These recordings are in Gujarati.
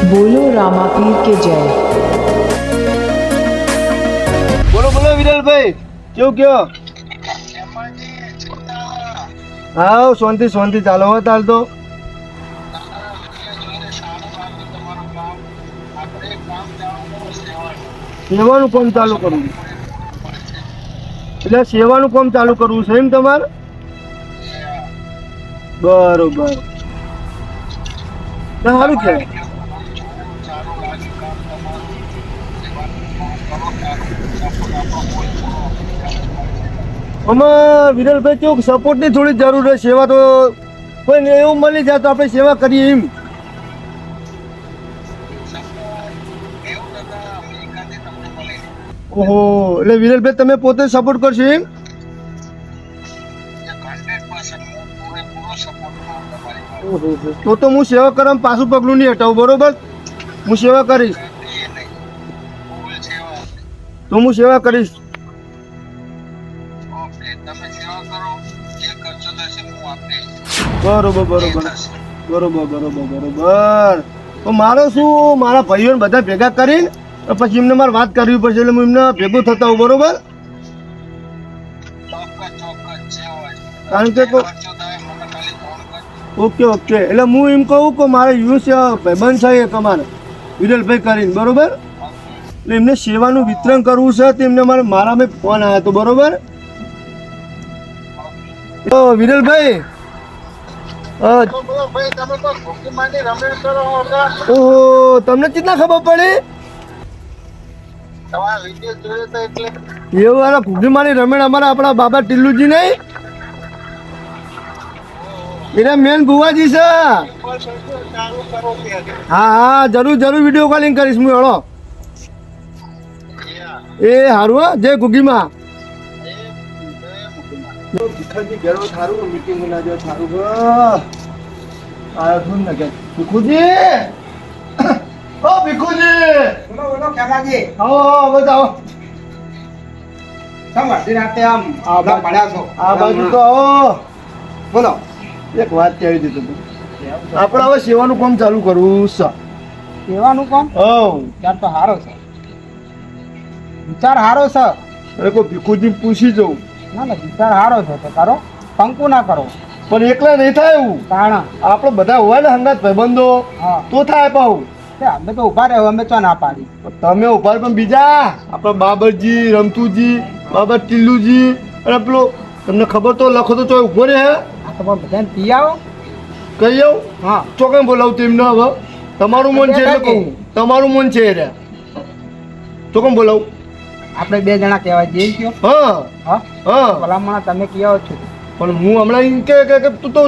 बोलो रामापीर के जय। બોલો બોલો વિરલભાઈ, કેવું કયો? હા શાંતિ શાંતિ ચાલો હો તાલ તો. સેવાનું કામ ચાલુ કરવું એટલે સેવાનું કામ ચાલુ કરવું છે એમ તમારે? બરોબર, સારું છે. આમાં વિરલભાઈ કેવું સપોર્ટની થોડી જરૂર છે. સેવા તો કોઈને એવું મળી જાય તો આપણે સેવા કરીએ એમ. ઓહો, એટલે વિરલભાઈ તમે પોતે સપોર્ટ કરશો એમ? તો હું સેવા કરવામાં પાછું પગલું નહીં હટાવું, બરોબર? હું સેવા કરીશ, તો હું સેવા કરીશ. બરોબર બરોબર બરોબર બરોબર બરોબર. તો મારે શું, મારા ભાઈઓને બધા ભેગા કરીને પછી એમને મારે વાત કરવી પડશે, એટલે હું એમને ભેગું થતા હોઉં, બરોબર? કારણ કે ઓકે ઓકે, એટલે હું એમ કહું કે મારે યુસ ભાઈબંધ છે એક અમારે વિરલભાઈ કરીને, બરોબર? એટલે એમને સેવાનું વિતરણ કરવું છે, તો એમને મારા મેં ફોન આવ્યો હતો, બરોબર? તો વિરલભાઈ, ઓહો, તમને કેટલા ખબર પડી? એવું વાળા ઘૂઘીમાની રમેણ અમારા આપણા બાબા ટિલ્લુજી નહીં, એના મેન બુવાજી છે. હા હા, જરૂર જરૂર વિડીયો કોલિંગ કરીશ હું. હેળો એ હારું હા, જય ઘૂઘીમાં. ભીખાજી ઘેરો થારું, મીટિંગ ના જો થારું આયો છું ને કે ભીખુજી. ઓ ભીખુજી, બોલો બોલો ખેમાજી. આવો આવો બતાવો. સમ અડધી રાતે આમ આપણા પડ્યા છો. આ બાજુ તો આવો. બોલો. એક વાત કહેવી હતી તમને. આપણે હવે સેવાનું કામ ચાલુ કરવું છે. સેવાનું કામ? હવ. વિચાર તો સારો છે, વિચાર સારો છે. અરે કોઈ ભીખુજી પૂછી જવું. ના ના, વિચાર સારો છે તો કરો, કંકુ ના કરો. પણ એકલા નહીં થાય એવું. કારણ આપણે બધા હોય ને હંગાત ભાઈબંધો, હા તો થાય પાહું. અમે તો ઉભા રહ્યો, અમે ચો ના પાડી. તમે ઉભા પણ બીજા આપણા બાબરજી, રમતુજી, બાબા ટિલ્લુજી, અને પેલો તમને ખબર તો લખો તો ચોય ઉભો રહે. આ તો પણ બધાને પી આવો. કહી આવું. હા ચોકન બોલાવું તેમને. હવે તમારું મન છે એટલે કહું, તમારું મન છે રે. ચોકન બોલાવું. આપણે બે જણા કહેવાય જઈ ગયો. હા હા હા. ભલામણ તમે કહેવો છો. પણ હું હમણાં એમ કે તું તો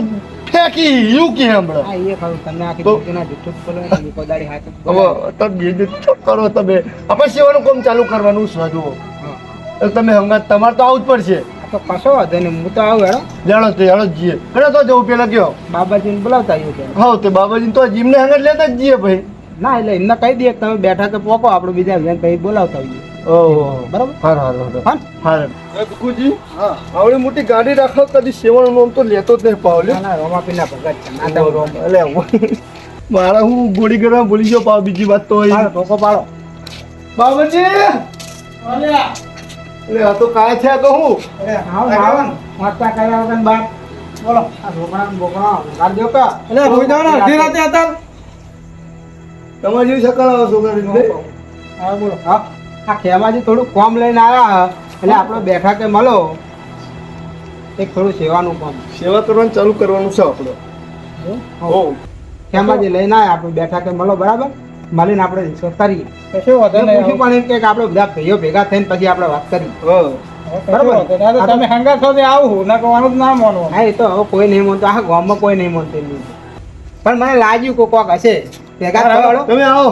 ફેંકી એવું કે હમણાં. હા એ ખરું, તમે આખી તો- દુનિયા જુઠ્ઠું જ બોલો ને, કોદાળી હાથ જ હવે બોલો. તમે બે કરો, તમે આપણે સેવાનું કામ ચાલુ કરવાનું છે. જુઓ હા. એટલે તમે હંગાત તમારે તો આવું જ પડશે. આ તો કશો વાંધો નહીં, હું તો આવું હેડો. જાણો તે હાલો જ જઈએ. અને તો જવું પેલા કયો. બાબાજીને બોલાવતા આવ્યું કે હા તે બાબાજી તો જીમને હંગાત લેતા જ જઈએ ભાઈ. ના, એટલે એમને કહી દઈએ કે તમે બેઠા કે પોકો, આપણે બીજા બેન પછી બોલાવતા આવીએ. ઓહો, બરાબર? હારું હારું હા હારું. ભીખુજી, હા. આવડી મોટી ગાડી રાખો, કદી સેવાનું નામ તો લેતો જ નહીં પાવલે. ના ના, રોમાપીના ભગત છે. ના તમે રોમ. એટલે મારા હું ગોળી કરવા ભૂલી ગયો પાવ. બીજી વાત તો હોય. પાડો, ટોકો પાડો. બાબાજી, એટલે આ તો કાય છે કહું. આવો આવો ને, વાંચતા કર્યા વગર બાર. બોલો, આ ઢોકળા ને બોકળા વગાડ દો કા. એટલે રોઈ જાવ ને અડધી રાતે હતા. તમારે જેવી સકાળ આવો છોકરી. હા બોલો. હા, આ ખેમાજી થોડું કોમ લઈને આવ્યા એટલે આપણે બેઠા કે મળો એક થોડું સેવાનું કામ. સેવા કરવાનું ચાલુ કરવાનું છે આપણે. હો. ખેમાજી લઈને આવ્યા, આપણે બેઠા કે મળો, બરાબર? મળીને આપણે રિસર્ચ કરીએ. શું વાંધો નહીં. પૂછ્યું પણ એમ કે આપણે બધા ભાઈઓ ભેગા થઈને પછી આપણે વાત કરીએ. હા. બરાબર? તમે હંગા છો તે આવું ના કહેવાનું જ ના માનો. હા, એ તો હવે કોઈ નહીં માનતો, આખા ગામમાં કોઈ નહીં માનતો એમની. પણ મને લાગ્યું કે કોક હશે ભેગા થવાવાળો. તમે આવો.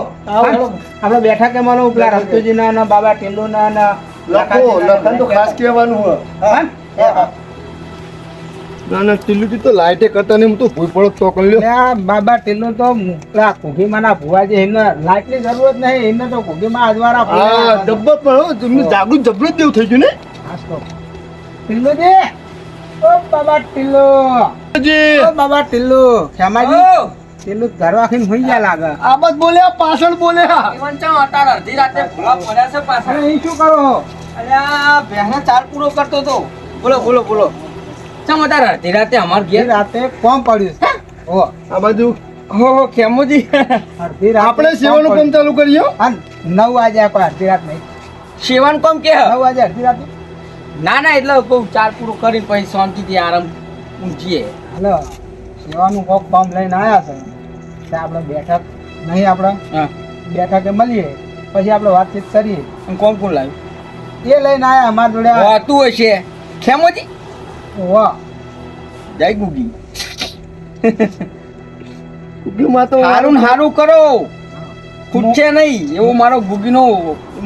આપણે બેઠા કે માનો પેલા રમતુજીના ને બાબા ટેલુના ને લખો લખન તો ખાસ કહેવાનું હોય. હા? ના ના ટીલુજી તો લાઈટે કરતા નહીં. હું તો ભૂઈ પડો તો કરી લ્યો. એટલે આ બાબા ટેલું તો પેલા કુઘીમાના ભુવાજી એમને લાઈટની જરૂરત નહીં, એમને તો કુઘીમાં અજવાળા હા જબ્બર પણ હો, તમને જાગૃત જબરું જ દેવું થઈ ગયું ને. ટીલુજી, ઓ બાબા ટીલ્લો, જી ઓ બાબા ટીલ્લો, ખેમાજી પેલું ઘર વાખીને હોઈ ગયા લાગે. આ બધ બોલ્યા પાછળ બોલ્યા ઈવન ચા અતાર અડધી રાતે ભૂલા પડ્યા છે પાછા. અરે ઈ શું કરો? અલ્યા ભેંસને ચાર પૂરો કરતો તો. બોલો બોલો બોલો. ચમ અતાર અડધી રાતે અમાર એ ઘેર રાતે કોમ પડ્યું છે. હો, આ બાજુ હો ખેમુજી અડધી રાતે આપણે કોમ સેવાનું કામ પડ્યું. ચાલુ કરીએ હા, 9 વાગ્યા કોઈ અડધી રાત નહીં. સેવાનું કોમ કે 9 વાગે અડધી રાતે. ના ના એટલે કહું ચાર પૂરું કરીને પછી શાંતિથી આરામ ઊંઘીએ. હલો, સેવાનું કોક કામ લઈને આયા છે. ત્યાં આપણે બેઠક નહીં, આપણે હા બેઠકે મળીએ, પછી આપણે વાતચીત કરીએ. અને કોણ કોણ લાવ્યું? એ લઈને આયા અમારા જોડે. હોતું હશે ખેમુજી. વાહ, જય ગુગી. ઘૂગીમાં તો હારું ને હારું કરો, ખૂટશે નહીં એવો મારો ગુગીનો.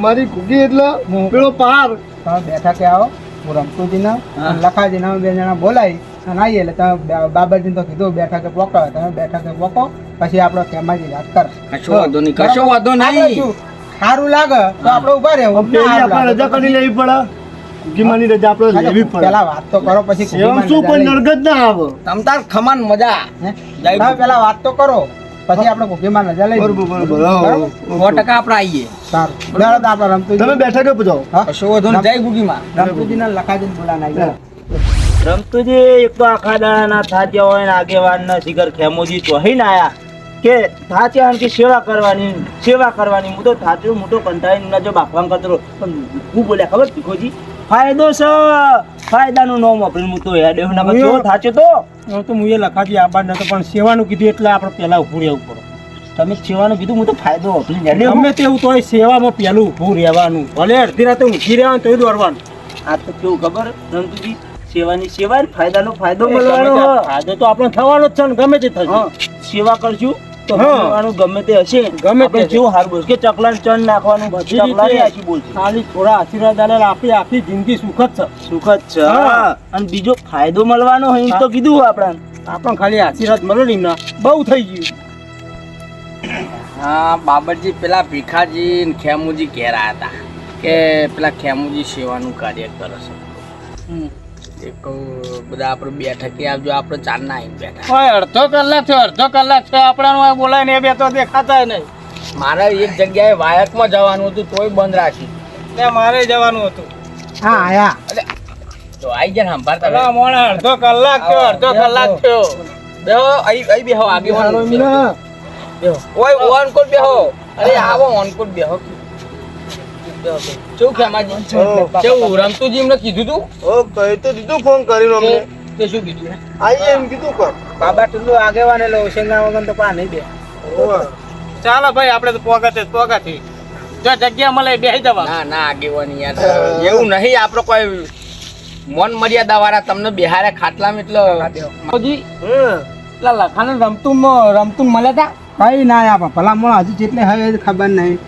મારી ઘૂગી એટલે પેલો પાર તમે બેઠકે આવો, હું રમતુજીને હા. અને લખાજીને અમે 2 જણા બોલાવી અને આવીએ. એટલે તમે બાબાજીને તો કીધું બેઠકે પોકો, તમે બેઠકે પોકો, પછી આપણે ખેમાજી વાત કરો. કશો વાંધો નહીં, કશો વાંધો આપણે નહીં. શું, સારું લાગે તો આપણે ઉભા રહેવું. પેલી આપણે રજા કરી લેવી પડે ઘૂગીમાંની રજા આપણે લેવી પડે પેલા વાત તો કરો, પછી સેવા શું કોઈ નરગત ના આવે તમ તાર ખમાન મજા. હે? જય તમે પેલા વાત તો કરો, પછી આપણે કુકીમાં નજર લઈ બરોબર બરોબર હા, બરોબર? 100% આપણે આવીએ. સારું બેડો તો આપણે રમતુજી. તમે બેઠકે પૂછાવો હા? કશો વાંધો નહીં, જય ગુગીમાં. રમતુજીને લખાજીને બોલાવીને આવીએ. રમતુજી એક તો આખા દાડાના થાચ્યા હોય ને આગેવાનના શિખર ખેમોજી ચોહીને આયા કે થાચ્યા કે સેવા કરવાની હું તો થાચ્યો મોટો કંટાળીને જો બાપવામ કરતો રહ્યો. પણ હું બોલ્યા ખબર ભીખોજી ફાયદો છે, ફાયદાનું નામ વાપરીને હું તો હેડ્યો ના કેવો થાચ્યો તો તો હું એ લખાજી આબાદ નતો, પણ સેવાનું કીધું એટલે આપણે પહેલા ઊભું રહેવું પડે. તમે સેવાનું કીધું હું તો ફાયદો વાપરીને હેડ્યો. ગમે તેવું તો હોય, સેવામાં પહેલું ઊભું રહેવાનું. ભલે અડધી રાતે ઊંઘી રહેવાનું તોય દોડવાનું. આ તો કેવું ખબર રમતુજી સેવાની સેવા ને ફાયદાનો ફાયદો મળવાનો હ. ફાયદો તો આપણે થવાનો જ છે ને, ગમે તે થશે. હા, સેવા કરશું તો હા. મળવાનું ગમે તે હશે. ગમે તે આપણે હશે. જેવું હારું બોલ કે ચકલાને ચણ નાખવાનું બધી ચકલાની રીતે આખી બોલશે. ખાલી થોડા આશીર્વાદ આલે આપણી આખી જિંદગી સુખ જ છે. સુખ જ છે. હા. અને બીજો ફાયદો મળવાનો હોય એમ તો કીધું આપણને. આપણને ખાલી આશીર્વાદ મળે ને એમના બહુ થઈ ગયું. હા બાબરજી પેલા ભીખાજી ને ખેમુજી ઘેર આયા હતા કે પેલા ખેમુજી સેવાનું કાર્ય કરે છે. એક બધા આપણે બેઠકે આવજો, આપણે ચારના આવીને બેઠા. ઓય અડધો કલાક થયો આપણાનું બોલાય ને એ બે તો દેખાતા નહીં. મારે એક જગ્યાએ વાયકમાં જવાનું હતું તોય બંધ રાખી. મારે જવાનું હતું. હા આયા. તો આઈ ગયા ને સંભાળતા મોણા અડધો કલાક થયો. બેહો અહીં બેહો આગેવાનો બેહો. ઓય ઓનકોટ બેહો. અરે આવો ઓનકોટ બેહો. કેવું ખેમાજી? કેવું રમતુજી એમને કીધું તું? ઓ કહી તો દીધું ફોન કરીને અમને તે શું કીધું? આઈએ એમ કીધું કર બાબા ટુલ્લુ આગેવાન એટલે ઓશંગા વગર તો પા નહીં બે. ચાલો ભાઈ આપણે તો પોગાથી જો જગ્યા મળે બેસી જવા. ના ના આગેવાની યાર એવું નહીં. આપણે કોઈ મન મર્યાદા વાળા તમને બિહારે ખાટલામાં એટલે મોજી પેલા લખાને રમતું મળ્યા તા. કઈ ના આયા ભલા મોણા હજુ જેટલે હવે ખબર નહીં.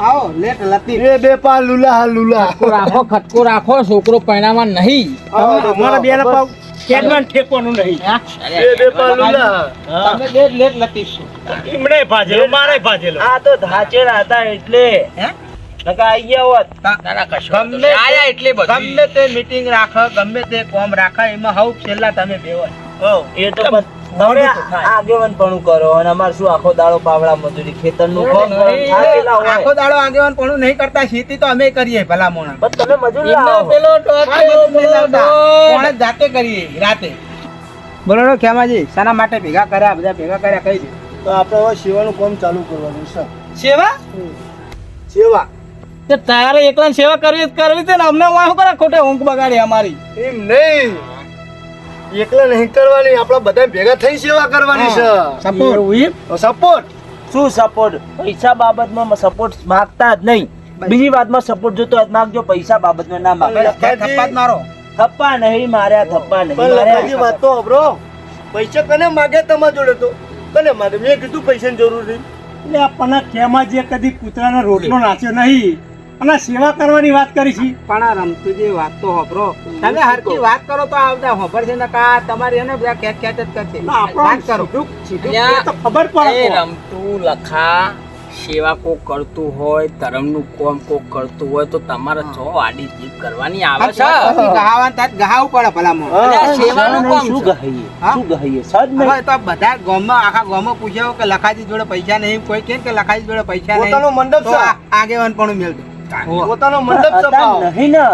આવો લેટ લતી. એ બે પા લુલા હા લુલા ખટકો રાખો છોકરો પરિણામાં નહીં. અમારા બે ના પાવ કેડવાન ઠેકવાનું નહીં. એ બે પા લુલા તમે લેટ લતી છો. એમણે ભાજેલો મારે ભાજેલો. આ તો ધાચેલા હતા એટલે નકા આઈ ગયા હોત. ના ના કશો વાંધો નહીં. આયા એટલે બધું ગમે તે મીટિંગ રાખો, ગમે તે કોમ રાખો, એમાં હવ છેલ્લા તમે બે હોય. એ તો બસ તમે આગેવાનપણું કરો અને અમાર શું આખો દાડો પાવડા મજૂરી ખેતરનું કામ કરો, થાકેલા હોય. આખો દાડો આગેવાન પણ નહીં કરતા, ખેતી તો અમે કરીએ ભલા મોણા. પણ તમે મજૂર એમને લાવો. પેલો કોણે જાતે કરીએ રાતે. બોલો ખેમાજી શાના માટે ભેગા કર્યા, બધા ભેગા કર્યા કઈ દે. તો આપણે હવે સેવાનું કામ ચાલુ કરવાનું છે સેવા સેવા તે તારે એકલા સેવા કરવી છે ને અમને વાહ કરે ખોટે ઊંઘ બગાડી અમારી. એમ નહીં એકલા નહીં કરવાની, આપણે બધા ભેગા થઈ સેવા કરવાની છે સપોર્ટ શું સપોર્ટ? પૈસા બાબતમાં સપોર્ટ માંગતા જ નહીં. બીજી વાતમાં સપોર્ટ જોતો હોય તો માંગજો, પૈસા બાબતમાં ના માંગો. થપ્પા જ મારો. થપ્પા નહીં માર્યા, થપ્પા નહીં પણ લખાજી માર્યા. વાત તો અબરો પૈસા કને માગે તમારા જોડે તો કને માગે? મેં કીધું પૈસાની જરૂર નહીં. એટલે આપણને ખેમાં જે કદી કૂતરાનો રોટલો નાચ્યો નહીં અને સેવા કરવાની વાત કરી છે. પણ આ રમતુજી વાત તો હોભરો. તમે હરકી વાત કરો તો આવતા હોભર છે ને કા તમારી એને બધા ખેંચ જ કરશે. આપણો વાત કરો. સીધું એ તો ખબર પડે. એ રમતું લખા સેવા કોક કરતું હોય ધર્મનું કામ કોક કરતું હોય તો તમારે જો આડી જીભ કરવાની આવે છે પછી ગહાવાનું થાય તો ગહાવું પડે ભલામણ. અને આ સેવાનું કામ શું છે. ગહીએ હા? શું ગહીએ સજ નહીં હવે તો બધા ગામમાં આખા ગામમાં પૂછ્યો કે લખાજી જોડે પૈસા નહીં, કોઈ કહે કે લખાજી જોડે પૈસા નહીં, પોતાનો મંડપ તો છે. આગેવાન પણ મેળવે. પોતાનો મંડપ હતા છપાવો. નહીં ને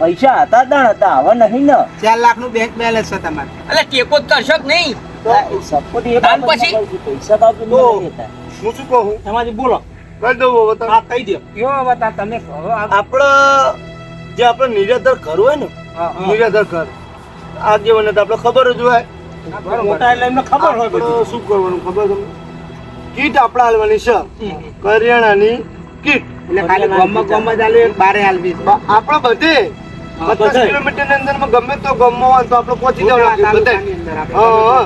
પૈસા હતા દાણ હતા હવે નહીં ને 4 લાખનું બેંક બેલેન્સ છે તમારે. એટલે ટેકો જ કરશો કે નહીં સપોર્ટ એ તાન બાબતમાં પછી? કહું છું, પૈસા બાબત તો નહીં હતા. હું શું કહું એમાંથી બોલો કહી દઉં વતન. હા કહી દો કયો હવે તમે કહો આ- આપણે જે આપણે નિરાધાર ઘર હોય ને હા, હા. નિરાધાર ઘર આગેવાને તો આપણે ખબર જ હોય બરોબર. મોટા એટલે એમને ખબર હોય બધી. આપણે શું કરવાનું ખબર તમને કીટ આપણે હાલવાની છે કરિયાણાની કીટ એટલે ખાલી ગામમાં જ આલ્યું, એક બારે આલવી છે. આપણે બધે 50 કિલોમીટરની અંદરમાં ગમે તો ગામમાં હોય તો આપણે પહોંચી જવાનું બધે તાલુકાની અંદર આપણે હા, હા.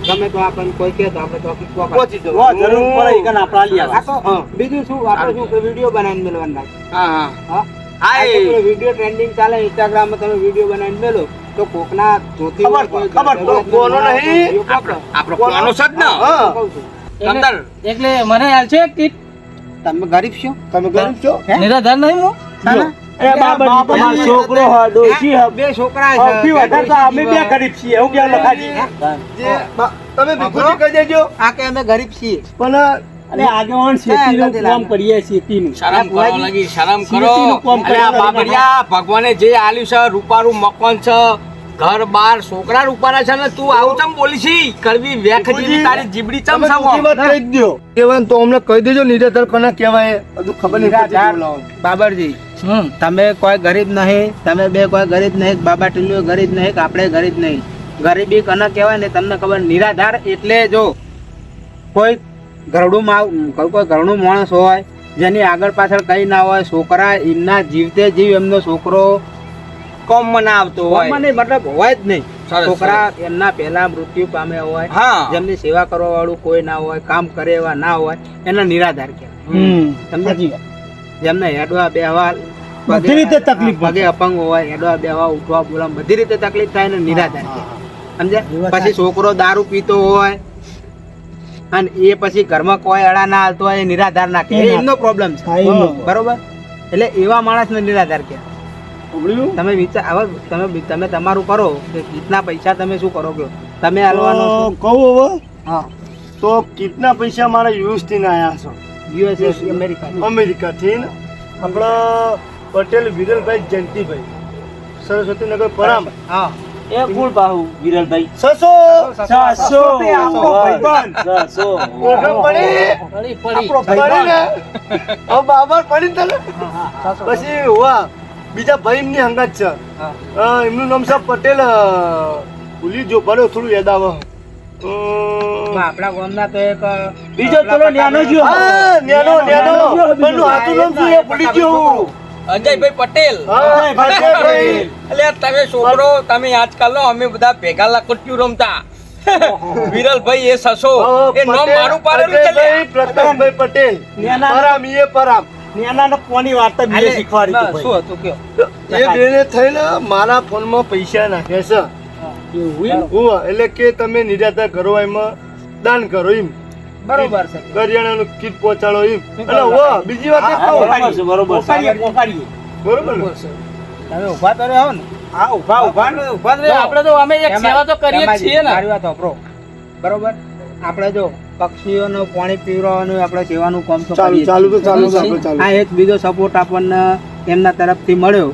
ગમે તો આપણને કોઈ કહે તો આપણે તો પહોંચી પહોંચી હો, જવાનું જરૂર પડે ઈ કણ આપણે આલી આ આવા. તો હા. બીજું શું આપણે શું કે વિડીયો બનાવીને મેળવવાના. હા હા હા હા એ વિડીયો ટ્રેન્ડિંગ ચાલે ઇન્સ્ટાગ્રામમાં તમે વિડીયો બનાવીને મેલો તો કોકના જોતી ખબર હોય, કોઈ ખબર જરૂરિયાતમંદ કોનો માણસ નહીં? વિડીયો પકડો. આપણો કોનો છે જ ને હા કહું છું. અંદર એટલે મને હાલ છે કીટ તમે ગરીબ છો? તમે ગરીબ છો નિરાધાર નહીં હું સાના? એ બાબા તમારો છોકરો હોય ડોશી હોય. બે છોકરા છે. સૌથી વધારે તો અમે બે ગરીબ છીએ એવું કેવું લખાજી જે તમે ભીખુજી કહી દેજો આ કે અમે ગરીબ છીએ. પણ અને આગેવાન શેતીનું કામ કરીએ શેતીનું શરમ કરો લાગી શરમ કરો શેતીનું કામ અરે આ કરો. બાબરિયા ભગવાને જે આલ્યું છે રૂપારું મકાન છે ઘર બાર છોકરા રૂપારા છે ને તું આવું ચમ બોલી છી કરવી વેખ જેવી તારી જીબડી ચમ તમે સામો બીજી વાત કહી જ દ્યો. કહેવાય તો અમને કહી દેજો નિરાધાર કોને કહેવાય બધું ખબર નહીં પડતી નિરાધાર. બોલાવો. બાબરજી તમે કોઈ ગરીબ નહીં, તમે બે કોઈ ગરીબ નહીં, બાબા ટીલીઓ ગરીબ નહીં કે આપણે ગરીબ નહીં. ગરીબી કને કહેવાય ને તમને ખબર. નિરાધાર એટલે જો કોઈ ઘરડું માણસ હોય જેની આગળ પાછળ કઈ ના હોય, છોકરા એમના જીવતે જીવ એમનો છોકરો કોમ ના આવતો હોય કોમમાં નહીં, મતલબ હોય જ નહીં. સરસ, છોકરા એમના પહેલા મૃત્યુ પામ્યા હોય, હા જેમની સેવા કરવા વાળું કોઈ ના હોય, કામ કરે એવા ના હોય, એના નિરાધાર કહેવાય. સમજ્યા? જેમને હેડવા બેહવા બધી રીતે તકલીફ પગે અપંગ હોય, હેડવા બેહવા ઉઠવા બોલવા બધી રીતે તકલીફ થાય ને નિરાધાર કહેવાય. સમજ્યા? પછી છોકરો દારૂ પીતો હોય અને એ પછી ઘરમાં કોઈ અડા ના હાલતો હોય, એ નિરાધાર ના કહેવાય. એમનો પ્રોબ્લેમ છે. બરોબર? એટલે એવા માણસને નિરાધાર કહેવાય. સાંભળ્યું? તમે વિચાર હવે તમે તમારું કરો કે કેટલા પૈસા તમે શું કરો કે તમે હાલવાનો તો છો? કહું હવે હા તો કેટલા પૈસા મારા યુએસ થી આયા છો યુએસએ અમેરિકા અમેરિકા થી આપણા પટેલ વિરલભાઈ જયંતિભાઈ સરસ્વતીનગર પરામ હા એ કુલ બાહુ વિરલભાઈ 600 સાતસો. આપણો ભાઈબંધ. સાતસો. ઓળખાણ પડી પડી પડી પડી ને હવે બાબર પડી ને તને પછી હોવા બીજા ભાઈ એમની હંગાત છે એમનું નામ છે પટેલ ભૂલી જો ભલે થોડું યાદ આવે આપણા ગામના તો એક બીજો પેલો ન્યાનો જો હા ન્યાનો પણ હાથું નામ શું એ ભૂલી ગયો હું. અજયભાઈ પટેલ હા અજયભાઈ. એટલે તમે છોકરો તમે આજકાલ અમે બધા ભેગા લાકડીઓ રમતા વિરલભાઈ એ સસો એ નામ પટેલ, મારું પાડેલું છે લે. અજયભાઈ પ્રતાપભાઈ પટેલ પરામ એ પરામ નાના કોની વાર્તા બીજે શીખવાડી બસ, તું શું હતું કયો એ બેને થઈને મારા ફોનમાં પૈસા નાખે છે હું એટલે કે તમે નિરાધાર કરો એમાં દાન કરો એમ બરોબર છે કરિયાણાનું કીટ પહોંચાડો એમ એટલે હો બીજી વાત એ કહું. બરોબર છે બરોબર છે પોકારીએ પોકારીએ બરોબર ને? તમે ઊભા તો રહો ને હા ઉભા ઉભા ને. ઊભા અરે આપણે તો અમે એક સેવા તો કરીએ જ છીએ ને મારી વાત સાંભળો. બરોબર આપણે જો પક્ષીઓનું પાણી પીવડાવવાનું આપણે સેવાનું કામ તો ચાલુ કરીએ જ ચાલુ તો છીએ. ચાલુ છે આપણે ચાલુ આ એક બીજો સપોર્ટ આપણને એમના તરફથી મળ્યો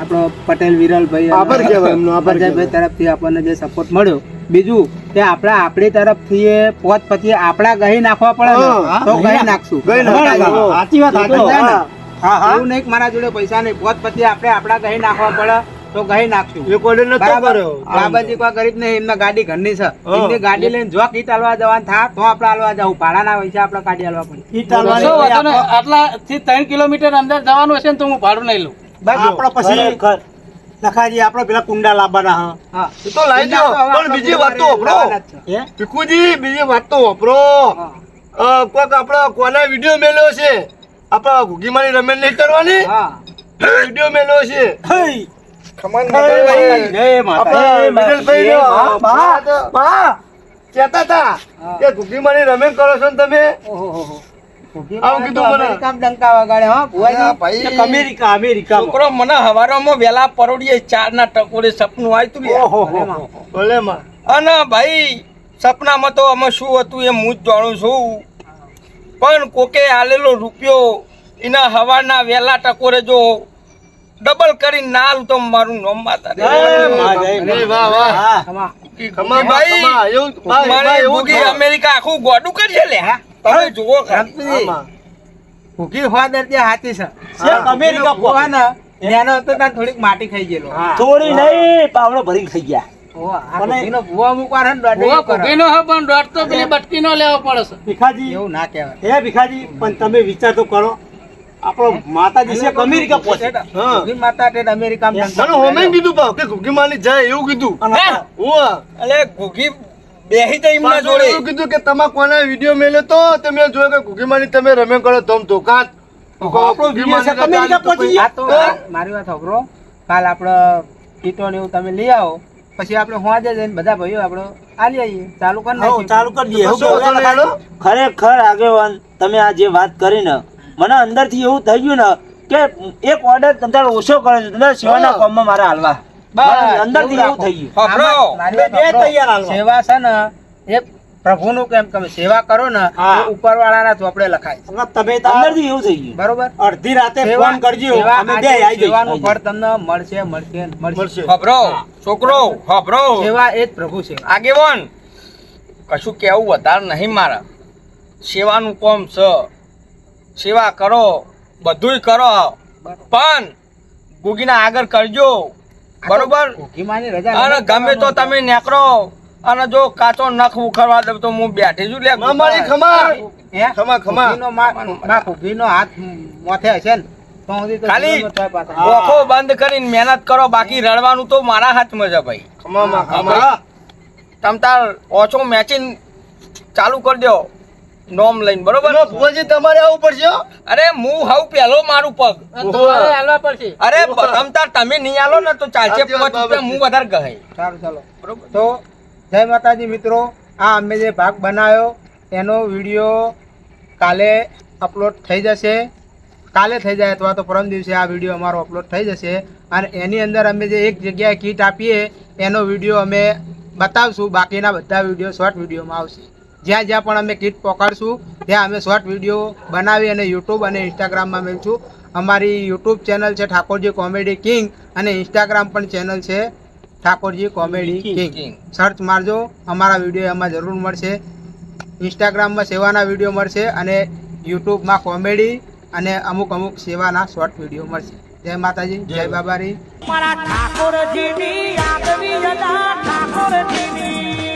આપણો પટેલ વિરલભાઈ અને આભાર કહેવાય એમનો, આભાર અજયભાઈ તરફથી આપણને જે સપોર્ટ મળ્યો. બીજું કે આપણી તરફથી એ પોત પછી આપણા ગહી નાખવા પડે ને, હા, તો ગહી નાખશું. ગહી નાખશું. સાચી વાત સાચી સમજાય ને? હા હા એવું નહીં કે મારા જોડે પૈસા નહીં, પોત પછી આપણે આપણા ગહી નાખવા પડે તો ગહી નાખશું. એ કોડે નતો બરાબર. કર્યો. બાબાજી કોઈ ગરીબ નહીં, એમના ગાડી ઘરની છે. હા. એમની ગાડી લઈને જો કીટ હાલવા જવાનું થાય તો આપણે હાલવા જવું. ભાડાના પૈસા આપણે કાઢી હાલવા પડે. ઈ ચાલવાની શું વાંધો નહીં. આપણો- આટલાથી 3 કિલોમીટર અંદર જવાનું હશે ને તો હું ભાડું નહીં લઉં આપણો પછી ખરેખર. લખાજી આપણે પેલા કુંડા લાવવાના હા હા. એ તો લાવી દો પણ બીજી વાત તો વાપરો લાવવાના જ છે. હે? ભીખુજી બીજી વાત તો વાપરો હા. કોઈક આપણા કોના વિડીયો મેલ્યો છે આપણા ઘુગીમાની રમેલ નહીં કરવાની હા. વિડીયો મેલ્યો છે હઈ. ખમણ જય માતા. આપણા વિરલભાઈ નો બા, કહેતા હતા હા. કે ઘુગીમાની રમેલ કરો છો ને તમે ઓહોહોહો. આવું કીધું મને. અમેરિકામાં ડંકા વગાડે હો ભુવાજી. ભાઈ અમેરિકા છોકરો મને હવારમાં વેલા પરોડીએ 4 ટકોરે સપનું આવ્યું લે. ભલે માં અને ભાઈ સપનામાં તો અમે શું હતું એ હું જ જાણું છું, પણ કોકે આલેલો રૂપિયો એના હવાના વેલા ટકોરે જો ડબલ કરીને ના આલું તો મારું નામ માતા રે. અરે વાહ વાહ ખમા. ખમા ભાઈ, ખમા એવું બા, બા, મારે એવું ભૂગી થયું. અમેરિકા આખું ગોડું કરશે લે. તમે જુઓ કે રમતુજી, આમાં. ભૂખી ફાધર જે હાથી છે. છેક અમેરિકા ભુવા ને નાનો હતો ત્યાં થોડીક માટી ખાઈ ગયેલો. થોડી નહીં પાવડો ભરી ખાઈ ગયા. ઓવા, આ ભૂખીનો ભુવા મૂકવા ને દોઢ ભૂવા કરે. ભૂખીનો હે પણ દોઢ તો પેલી બટકીનો લેવો પડે છે. ભીખાજી એવું ના કહેવાય. હે ભીખાજી પણ તમે વિચાર તો કરો, આપણો માતાજી છે અમેરિકા પહોંચે. હા. ભૂખી માતા તે અમેરિકામાં મને હોમે કીધું પાવ કે ઘૂઘી માની જાય એવું કીધું અને હું એટલે ઘૂઘી બેહી જઈ એમના જોડે. એવું કીધું કે તમે કોના વિડીયો મેલ્યો તો તમે જોયો કે ઘૂઘી માની તમે રમે કરો તમ તો કાત આપણો વિડીયો છે અમેરિકા પહોંચી આ તો મારી વાત સાંભળો, કાલ આપણે કીટો ને એવું તમે લઈ આવો, પછી આપણે હોજે જઈને બધા ભાઈઓ આપણે આલી આવીએ. ચાલુ કરી હઉ, નાખીએ. ચાલુ કરી દઈએ. કશો વાંધો નહીં, હેડો. ખરેખર આગેવાન તમે આ જે વાત કરી ને મને અંદરથી એવું થઈ ગયું ને કે એક ઓર્ડર તમારે ઓછો કરે છે તમારે સેવાના કામમાં મારે હાલવા. બસ, અંદરથી એવું થઈ ગયું. ખબરો મારી વાત બે સાંભળો. તૈયાર હાલવા. સેવા છે ને એ પ્રભુનું કેમ તમે સેવા કરો ને હા. એ ઉપરવાળાના ચોપડે લખાય છે. અને તમે તો અંદરથી એવું થઈ ગયું. બરોબર? અડધી રાતે સેવા- ફોન કરજો, સેવા અમે બે આજે આવી જઈશું. સેવાનું ફળ તમને મળશે મળશે મળશે. મળશે ખબરો છોકરો ખબરો સેવા એ જ પ્રભુ છે. આગેવાન કશું કેવું વધારે નહીં મારે. સેવાનું કોમ છે, સેવા કરો બધુંય કરો, પણ ગુગીના આગળ કરજો બરોબર. ભૂખીમાની રજા અને નહીં ગમે તો કરવાનું. તમે નેકરો અને જો કાચો નખ ઉખડવા દઉં તો હું બેઠી છું લે. માં મારી ખમા હે? ખમા, ખમા. ભૂખીનો માં ભૂખીનો હાથ મોથે હશે ને તો સુધી તો ખાલી જીવનમાં તોય પાછા. ઓખો બંધ કરીને મહેનત કરો, બાકી રડવાનું તો મારા હાથમાં છે ભાઈ. ખમા માં ખમા તમ તાર ઓછો મેચિંગ ચાલુ કરી દો નોમ લઈને બરોબર. બોલો ભુવાજી તમારે આવું પડશે હો. અરે હું હવ પેલો મારું પગ. અને તમારે હાલવા પડશે. અરે તમ તાર તમે નહીં આલો ને તો ચાલશે. સાચી વાત, 5 રૂપિયા હું વધારે કહે. સારું ચાલો તો જય માતાજી મિત્રો, આ અમે જે ભાગ બનાવ્યો એનો વિડીયો કાલે અપલોડ થઈ જશે. કાલે થઈ જાય અથવા તો પરમ દિવસે આ વિડીયો અમારો અપલોડ થઈ જશે. અને એની અંદર અમે જે એક જગ્યાએ કીટ આપીએ એનો વિડીયો અમે બતાવશું. બાકીના બધા વિડીયો શોર્ટ વિડીયોમાં આવશે. જ્યાં જ્યાં પણ અમે કીટ પકડશું ત્યાં અમે શોર્ટ વિડીયો બનાવી અને યુટ્યુબ અને ઇન્સ્ટાગ્રામમાં મેળશું. અમારી યુટ્યુબ ચેનલ છે ઠાકોરજી કોમેડી કિંગ અને ઇન્સ્ટાગ્રામ પણ ચેનલ છે ઠાકોરજી કોમેડી કિંગ. સર્ચ મારજો, અમારા વિડીયો એમાં જરૂર મળશે. ઇન્સ્ટાગ્રામમાં સેવાના વિડીયો મળશે અને યુટ્યુબમાં કોમેડી અને અમુક અમુક સેવાના શોર્ટ વિડીયો મળશે. જય માતાજી, જય બાબારી. મારા ઠાકોરજીની આગવી અદા ઠાકોરજીની